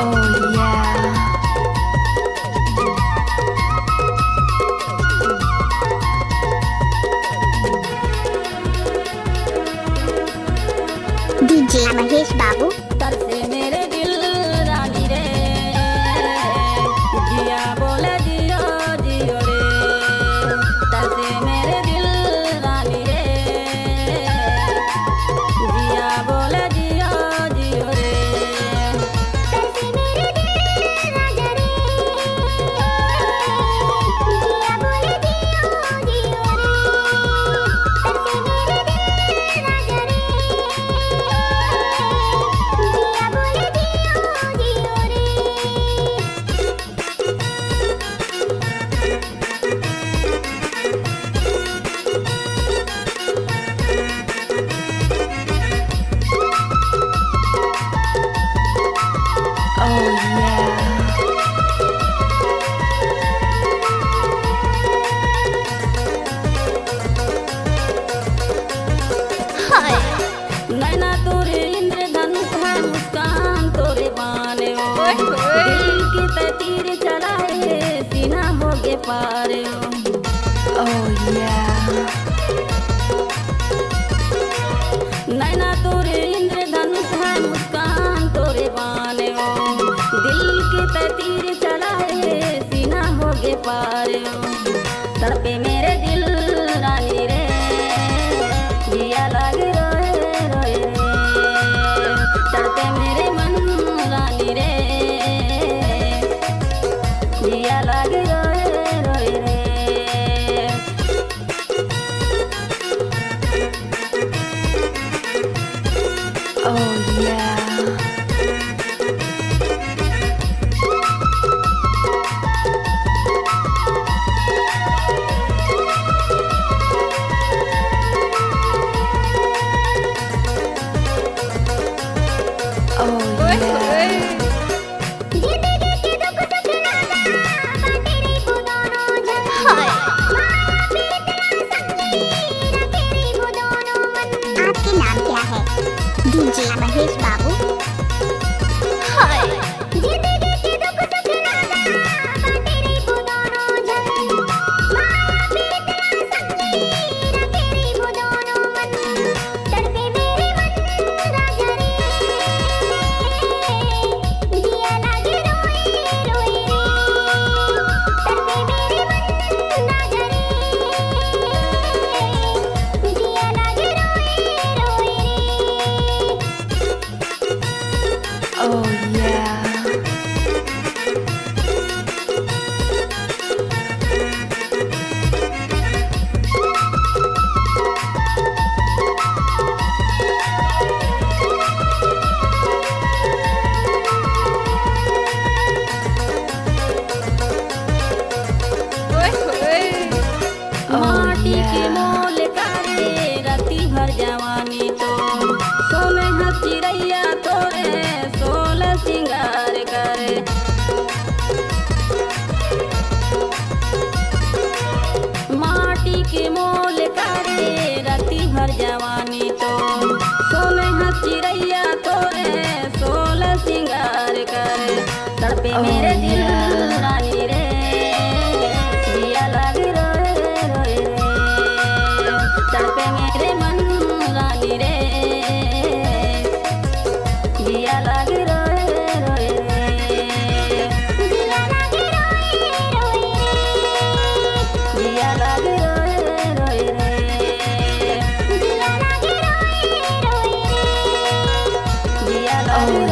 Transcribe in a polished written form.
Oh yeah. DJ Mahesh Babu. तरसे मेरे दिल रानी रे, जिया बोले जियो जियो रे। तरसे मेरे दिल रानी रे, जिया बोले जियो जियो रे। तरसे मेरे दिल राजा रे, जिया बोले जियो जियो रे। तरसे मेरे दिल राजा रे, जिया बोले जियो जियो रे। Oh yeah. हाय नैना तोरे इंद्रधनुष है, मुस्कान तोरे बाने ओ। दिल की तीर चलाए, सीना होगे पारे ओ। Oh yeah. नैना तोरे इंद्रधनुष है, मुस्कान तोरे बाने ओ। दिल की तीर चलाए, सीना होगे पारे ओ। तड़पे मेरे दिल रानी रे, जिया लागे रोए रोए रे। तड़पे मेरे मन रानी रे, जिया लागे रोए रोए रे। Oh yeah. Oh yeah. जिंदगी के दुख सुख नाजा बांटे रे वो दोनों जन। हाय माया प्रीत संगी रखे रे वो दोनों मन। आपके नाम क्या है? DJ महेश बाबू। हाय जिंदगी के दुख सुख नाजा बांटे रे वो दोनों जन। माया प्रीत संगी रखे रे वो दोनों मन। तड़पे मेरे मन राजा रे, जिया लागे रोए रोए रे। तड़पे मेरे मन राजा रे, जिया लागे रोए रोए रे। Oh yeah. माटी के मोल करे रति भर जवानी तो। सोने चिड़ैया तोरे सोलह सिंगार करे। माटी के मोल करे रति भर जवानी तो। सोने चिड़ैया तोरे सोलह सिंगार करे। तड़पे मेरे दिल रानी रे, जिया लागे रोए रोए रे। तड़पे मेरे मन रानी रे, जिया लागे रोए रोए रे। जिया लागे रोए रोए रे। जिया लागे रोए रोए रे। जिया लागे रोए रोए रे। जिया लागे